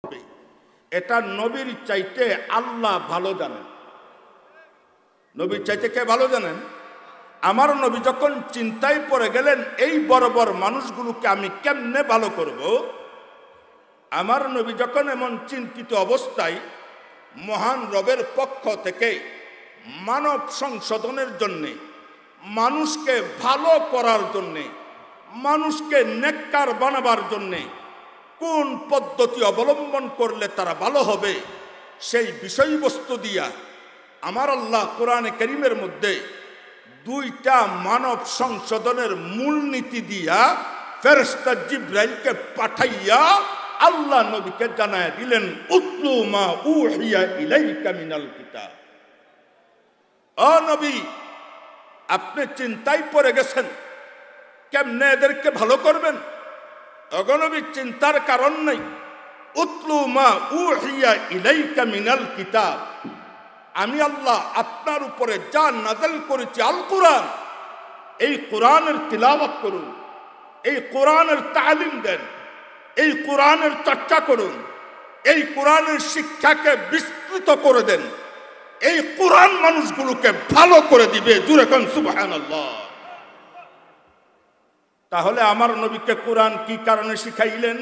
ঘটবে, এটা নবীর চাইতে আল্লাহ ভালো জানেন। নবীর চাইতে কে ভালো জানেন? আমার নবী যখন চিন্তায় পড়ে গেলেন এই বড় বড় মানুষগুলোকে আমি কেমনে ভালো করব, আমার নবী যখন এমন চিন্তিত অবস্থায় মহান রবের পক্ষ থেকে মানব সংশোধনের জন্যে, মানুষকে ভালো করার জন্যে, মানুষকে নেককার বানাবার জন্যে কোন পদ্ধতি অবলম্বন করলে তারা ভালো হবে, সেই বিষয়বস্তু দিয়া আমার আল্লাহ কোরআনে কারীমের মধ্যে দুইটা মানব সংশোধনের মূলনীতি দিয়া ফেরেশতা জিবরাইলকে পাঠাইয়া আল্লাহ নবীকে জানায় দিলেন, উতলু মা উহিয়া ইলাইকা মিনাল কিতাব। ও নবী, আপনি চিন্তায় পড়ে গেছেন কেমনে এদেরকে ভালো করবেন। অগনবী, চিন্তার কারণ নেই। উতলু মা উহিয়া ইলাইকা মিনাল কিতাব, আমি আল্লাহ আপনার উপরে যা নাযিল করেছি আল কোরআন, এই কোরআনের তিলাওয়াত করুন, এই কোরআনের তালিম দেন, এই কোরআনের চর্চা করুন, এই কোরআনের শিক্ষাকে বিস্তৃত করে দেন। এই কোরআন মানুষগুলোকে ভালো করে দিবে। জোরে কোন সুবহানাল্লাহ। তাহলে আমার নবীকে কোরআন কি কারণে শিখাইলেন?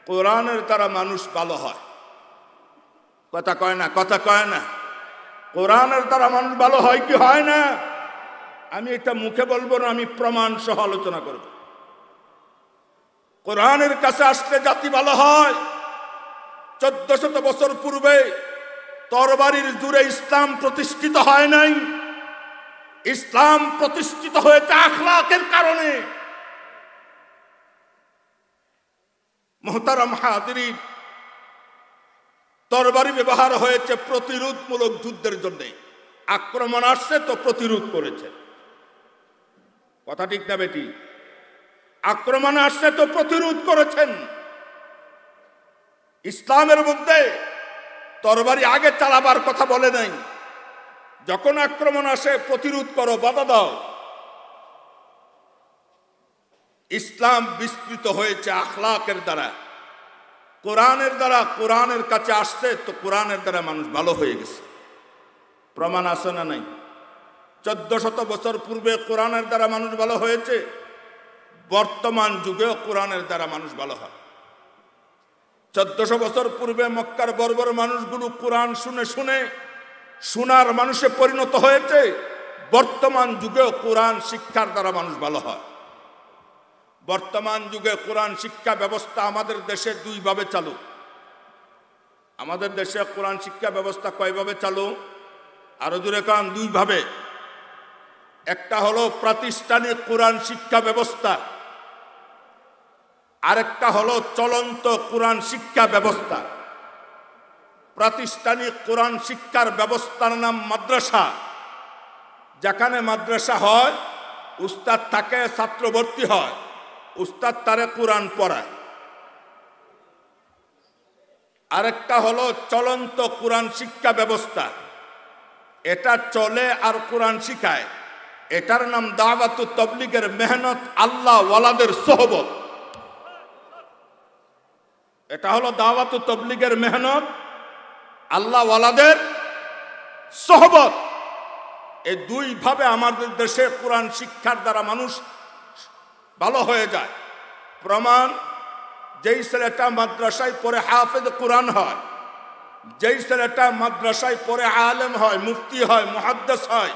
কোরআনের দ্বারা মানুষ ভালো হয়। কথা কয় না, কথা কয় না। কোরআনের দ্বারা মানুষ ভালো হয় কি হয় না? আমি এটা মুখে বলবো না, আমি প্রমাণ সহ আলোচনা করব। কোরআনের কাছে আসলে জাতি ভালো হয়। 1400 বছর পূর্বে তরবারির জুড়ে ইসলাম প্রতিষ্ঠিত হয় নাই। ইসলাম প্রতিষ্ঠিত হয়েছে আখলাকের কারণে। মুহতারাম হাজিরিন, তরবারি ব্যবহার হয়েছে প্রতিরোধমূলক যুদ্ধের জন্য। আক্রমণ আসছে তো প্রতিরোধ করেছে। কথা ঠিক না বেটি? আক্রমণ আসছে তো প্রতিরোধ করেছেন। ইসলামের মধ্যে তরবারি আগে চালাবার কথা বলে নাই। যখন আক্রমণ আসে প্রতিরোধ করো, বাধা দাও। ইসলাম বিস্তৃত হয়েছে আখলাকের দ্বারা, কোরআনের দ্বারা। কোরআনের কাছে আসছে তো কোরআনের দ্বারা মানুষ ভালো হয়ে গেছে। প্রমাণ আছে না নাই? 1400 বছর পূর্বে কোরআনের দ্বারা মানুষ ভালো হয়েছে, বর্তমান যুগেও কোরআনের দ্বারা মানুষ ভালো হয়। 1400 বছর পূর্বে মক্কার বর্বর মানুষগুলো কোরআন শুনে শুনে শোনার মানুষে পরিণত হয়েছে। বর্তমান যুগেও কোরআন শিক্ষার দ্বারা মানুষ ভালো হয়। বর্তমান যুগে কোরআন শিক্ষা ব্যবস্থা আমাদের দেশে দুইভাবে চালু। আমাদের দেশে কোরআন শিক্ষা ব্যবস্থা কয়ভাবে চালু? আরো জোরে কান, দুইভাবে। একটা হলো প্রাতিষ্ঠানিক কোরআন শিক্ষা ব্যবস্থা, আরেকটা হলো চলন্ত কোরআন শিক্ষা ব্যবস্থা। প্রাতিষ্ঠানিক কোরআন শিক্ষার ব্যবস্থার নাম মাদ্রাসা। যেখানে মাদ্রাসা হয়, উস্তাদ থাকে, ছাত্র ভর্তি হয়, উস্তাদ তারে কোরআন পড়ায়। আরেকটা হলো চলন্ত কোরআন শিক্ষা ব্যবস্থা। এটা চলে আর কোরআন শিখায়। এটার নাম দাওয়াতু তাবলীগের মেহনত, আল্লাহ ওয়ালাদের সোহবত। এটা হলো দাওয়াতু তাবলীগের মেহনত, আল্লাহ ওয়ালাদের সোহবত। এই দুইভাবে আমাদের দেশে কোরআন শিক্ষার দ্বারা মানুষ ভালো হয়ে যায়। প্রমাণ, যেই ছেলেটা মাদ্রাসায় পড়ে হাফেজ কোরআন হয়, যেই ছেলেটা মাদ্রাসায় পড়ে আলেম হয়, মুফতি হয়, মুহাদ্দিস হয়,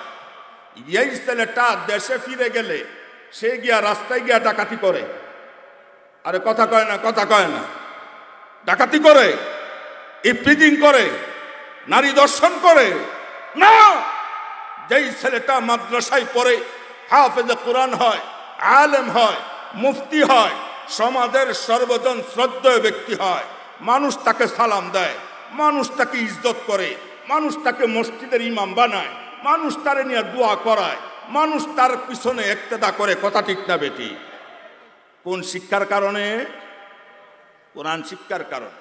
এই ছেলেটা দেশে ফিরে গেলে সে গিয়া রাস্তায় গিয়া ডাকাতি করে। আরে কথা কয় না, কথা কয় না। ডাকাতি করে, ইফতিজিং করে, নারী দর্শন করে না। যেই ছেলেটা মাদ্রাসায় পড়ে হাফেজ কোরআন হয়, আলেম হয়, মুফতি হয়, সমাজের সর্বজন শ্রদ্ধেয় ব্যক্তি হয়, মানুষ তাকে সালাম দেয়, মানুষ তাকে ইজ্জত করে, মানুষ তাকে মসজিদের ইমাম বানায়, মানুষ তারে নিয়ে দোয়া করায়, মানুষ তার পিছনে ইক্তেদা করে। কথা ঠিক না বেটি? কোন শিক্ষার কারণে? কোরআন শিক্ষার কারণে।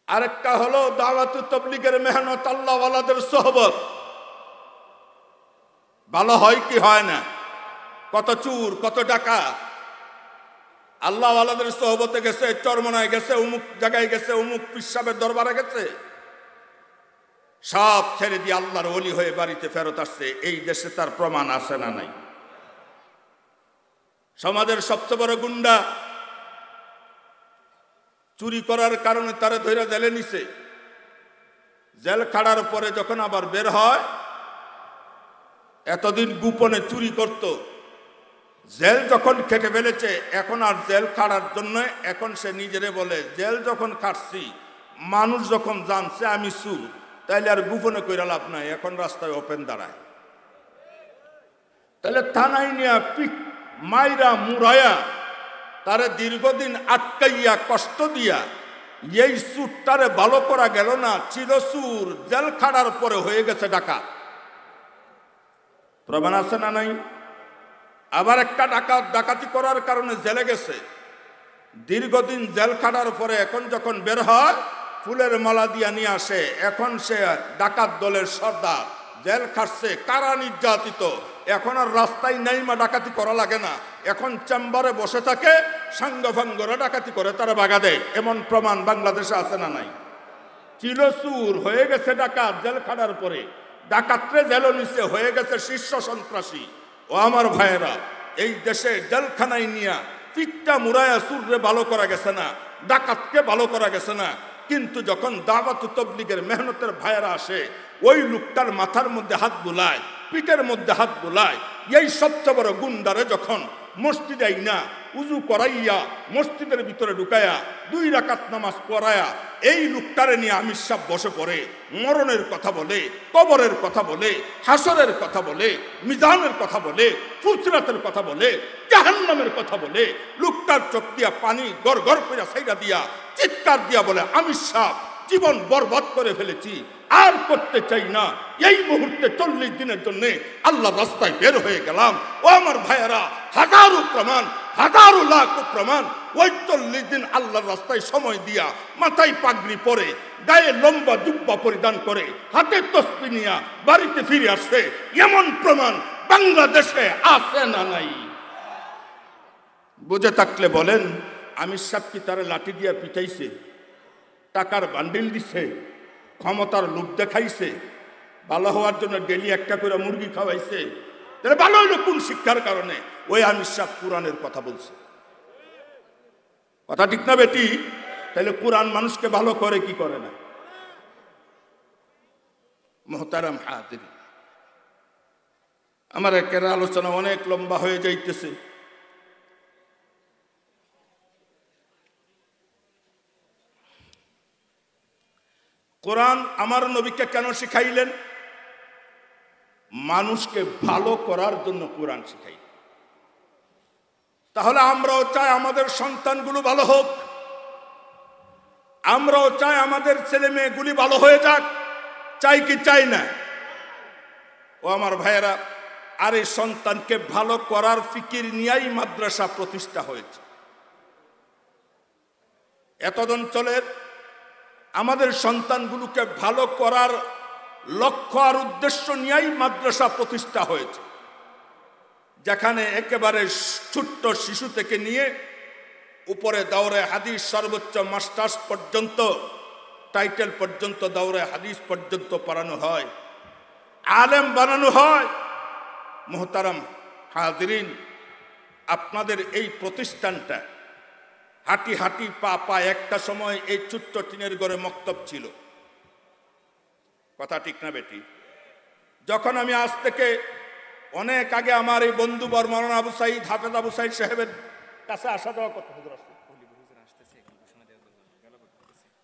আরেকটা হলো দাওয়াতু তাবলীগের মেহনত, আল্লাহ ওয়ালাদের সোহবত। ভালো হয় কি হয় না? কত চুর, কত ডাকাত, আল্লাহ আলাদের সোহবতে গেছে, চরমনায় গেছে, অমুক জায়গায় গেছে, অমুক পিসাবের দরবারে গেছে, সব ছেড়ে দিয়ে আল্লাহর ওলি হয়ে বাড়িতে ফেরত আসছে। এই দেশে তার প্রমাণ আছে না নাই? সমাজের সবচেয়ে বড় গুন্ডা, চুরি করার কারণে তারা ধরে জেলে নিছে। জেল খাড়ার পরে যখন আবার বের হয়, এতদিন গোপনে চুরি করত, জেল যখন কেটে ফেলেছে, এখন আর জেল খাড়ার জন্য এখন সে নিজেরে বলে, জেল যখন কাটছি, মানুষ যখন জানছে আমি চুর, তাইলে আর গোপনে কইরা লাভ নাই, এখন রাস্তায় ওপেন দাঁড়ায়। তাহলে থানায় নিয়া পিক মাইরা মুরায়া তারে দীর্ঘদিন আটকাইয়া কষ্ট দিয়া এই চুরটারে ভালো করা গেল না। চিরচুর জেল খাড়ার পরে হয়ে গেছে ডাকাত। প্রমাণ আছে না নাই? আবার একটা ডাকাত ডাকাতি করার কারণে জেলে গেছে, দীর্ঘদিন জেল খাটার পরে এখন যখন বের হয়, ফুলের মালা দিয়া নিয়ে আসে, এখন সে ডাকাত দলের সর্দার। জেল খাটছে, কারা নির্যাতিত, এখন আর রাস্তায় নাইমা ডাকাতি করা লাগে না, এখন চেম্বারে বসে থাকে, সাঙ্গভাঙ্গরা ডাকাতি করে তারা বাগা দেয়। এমন প্রমাণ বাংলাদেশে আছে না নাই? চিরচুর হয়ে গেছে ডাকাত জেল খাটার পরে, ডাকাতরে জেল নিচে হয়ে গেছে শীর্ষ সন্ত্রাসী। ও আমার ভাইয়েরা, এই দেশে জেলখানায় নিয়া পিঠটা মুরায়া সুররে ভালো করা গেছে না, ডাকাতকে ভালো করা গেছে না, কিন্তু যখন দাওয়াত তাবলীগের মেহনতের ভাইয়েরা আসে, ওই লোকটার মাথার মধ্যে হাত বুলায়, পিঠের মধ্যে হাত বুলায়। এই সবচেয়ে বড় গুন্ডারে যখন মসজিদে না উজু করাইয়া মসজিদের ভিতরে ঢুকাইয়া 2 রাকাত নামাজ পড়ায়া এই লোকটারে নিয়ে আমির সাহেব বসে পড়ে মরণের কথা বলে, কবরের কথা বলে, হাসরের কথা বলে, মিজানের কথা বলে, ফুলসিরাতের কথা বলে, জাহান্নামের কথা বলে, লোকটার চোখ দিয়া পানি গড় গড় করে সাইডা দিয়া চিৎকার দিয়া বলে, আমির সাহেব জীবন বরবাদ করে ফেলেছি, আর করতে চাই না, এই মুহূর্তে 40 দিনের জন্য আল্লাহ রাস্তায় বের হয়ে গেলাম। ও আমার ভাইয়েরা, হাজারো প্রমাণ, হাজারো লাখ প্রমাণ। ওই 40 দিন আল্লাহর রাস্তায় সময় দিয়া মাথায় পাগড়ি পরে, গায়ে লম্বা জুব্বা পরিধান করে, হাতে তসবি নিয়া বাড়িতে ফিরে আসছে, এমন প্রমাণ বাংলাদেশে আছে না নাই? বুঝে থাকলে বলেন, আমির সাহেব কি তারা লাঠি দিয়া পিটাইছে, টাকার বান্ডিল দিছে, ক্ষমতার লোভ দেখাইছে, ভালো হওয়ার জন্য ডেলি একটা করে মুরগি খাওয়াইছে? তাহলে ভালো হইলো কোন শিক্ষার কারণে? ওই আমির সাহেব কোরআনের কথা বলছে। কথা ঠিক না বেটি? তাহলে কোরআন মানুষকে ভালো করে কি করে না? মুহতারাম হাজির, আমার একের আলোচনা অনেক লম্বা হয়ে যাইতেছে। কোরআন আমার নবীকে কেন শিখাইলেন? মানুষকে ভালো করার জন্য কোরআন শিখাই। তাহলে আমরাও চাই আমাদের সন্তানগুলো ভালো হোক, আমরাও চাই আমাদের ছেলে মেয়েগুলি ভালো হয়ে যাক, চাই কি চাই না? ও আমার ভাইয়েরা, আর এই সন্তানকে ভালো করার ফিকির নিয়েই মাদ্রাসা প্রতিষ্ঠা হয়েছে। এতদ অঞ্চলের আমাদের সন্তানগুলোকে ভালো করার লক্ষ্য আর উদ্দেশ্য নিয়েই মাদ্রাসা প্রতিষ্ঠা হয়েছে, যেখানে একেবারে ছোট্ট শিশু থেকে নিয়ে উপরে দাওরে হাদিস সর্বোচ্চ মাস্টার্স পর্যন্ত, টাইটেল পর্যন্ত, দাওরে হাদিস পর্যন্ত পড়ানো হয়, আলেম বানানো হয়। মুহতারাম হাজিরিন, আপনাদের এই প্রতিষ্ঠানটা হাঁটি হাঁটি পা পা, একটা সময় এই ছোট্ট টিনের ঘরে মক্তব ছিল। কথা ঠিক না বেটি? যখন আমি আজ থেকে অনেক আগে আমার এই বন্ধু বর্মন আবু সাইদ, হাফেজ আবু সাইদ সাহেবের কাছে আসা যাওয়া কথা,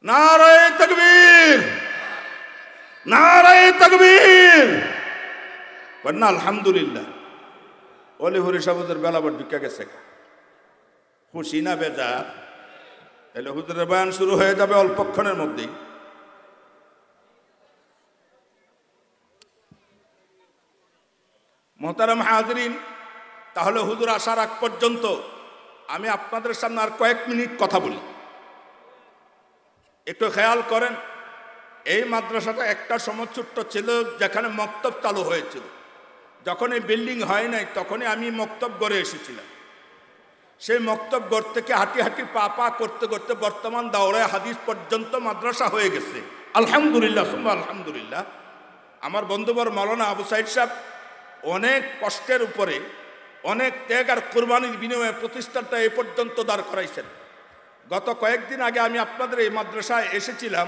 নারায়ে তাকবীর, নারায়ে তাকবীর, বন্না আলহামদুলিল্লাহ। ওলি হরি সাহেবের বেলাবার ঢুকে গেছে, খুশি না বেজার? তাহলে হুজুরের বয়ান শুরু হয়ে যাবে অল্পক্ষণের মধ্যেই। মুহতারাম হাজিরিন, তাহলে হুজুর আসার আগ পর্যন্ত আমি আপনাদের সামনে আর কয়েক মিনিট কথা বলি। একটু খেয়াল করেন, এই মাদ্রাসাটা একটা সময় ছোট্ট ছিল, যেখানে মক্তব চালু হয়েছিল। যখন এই বিল্ডিং হয় নাই, তখনই আমি মক্তব গড়ে এসেছিলাম। সেই মক্তব ঘর থেকে হাঁটি হাঁটি পা পা করতে করতে বর্তমান দাওরায়ে হাদিস পর্যন্ত মাদ্রাসা হয়ে গেছে। আলহামদুলিল্লাহ সুম্মা আলহামদুলিল্লাহ। আমার বন্ধুবর মাওলানা আবু সাইদ সাহেব অনেক কষ্টের উপরে, অনেক ত্যাগ আর কোরবানির বিনিময়ে প্রতিষ্ঠানটা এ পর্যন্ত দাঁড় করাইছেন। গত কয়েকদিন আগে আমি আপনাদের এই মাদ্রাসায় এসেছিলাম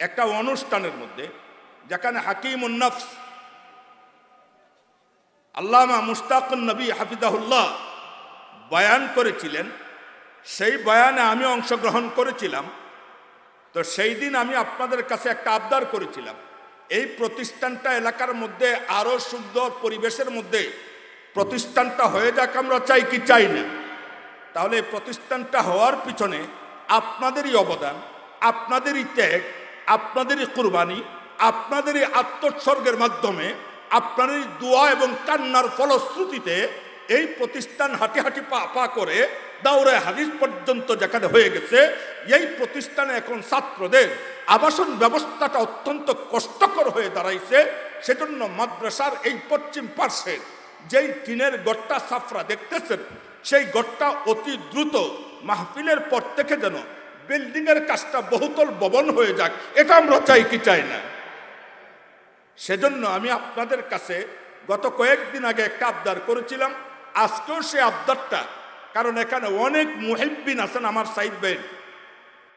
একটা অনুষ্ঠানের মধ্যে, যেখানে হাকিমুন নফস আল্লামা মুশতাকুন নবী হাফিজাহুল্লাহ বয়ান করেছিলেন। সেই বয়ানে আমি অংশগ্রহণ করেছিলাম। তো সেই দিন আমি আপনাদের কাছে একটা আবদার করেছিলাম, এই প্রতিষ্ঠানটা এলাকার মধ্যে আরও সুন্দর পরিবেশের মধ্যে প্রতিষ্ঠানটা হয়ে যাক, আমরা চাই কি চাই না? তাহলে এই প্রতিষ্ঠানটা হওয়ার পিছনে আপনাদেরই অবদান, আপনাদেরই ত্যাগ, আপনাদেরই কুরবানি, আপনাদেরই আত্মোৎসর্গের মাধ্যমে, আপনাদেরই দোয়া এবং কান্নার ফলশ্রুতিতে এই প্রতিষ্ঠান হাঁটি হাঁটি পা পা করে দাওরায়ে হাদিস পর্যন্ত যেখানে হয়ে গেছে। এই প্রতিষ্ঠানে এখন ছাত্রদের আবাসন ব্যবস্থাটা অত্যন্ত কষ্টকর হয়ে দাঁড়াইছে। সেজন্য মাদ্রাসার এই পশ্চিম পার্শ্বে যেই টিনের গড়টা সাফরা দেখতেছেন, সেই গড়টা অতি দ্রুত মাহফিলের পর থেকে যেন বিল্ডিংয়ের কাজটা বহুতল ভবন হয়ে যাক, এটা আমরা চাই কি চাই না? সেজন্য আমি আপনাদের কাছে গত কয়েকদিন আগে একটা আবদার করেছিলাম, আজকেও সে আবদারটা, কারণ এখানে অনেক মুহিব্বিন আছেন আমার সাইদ ভাই,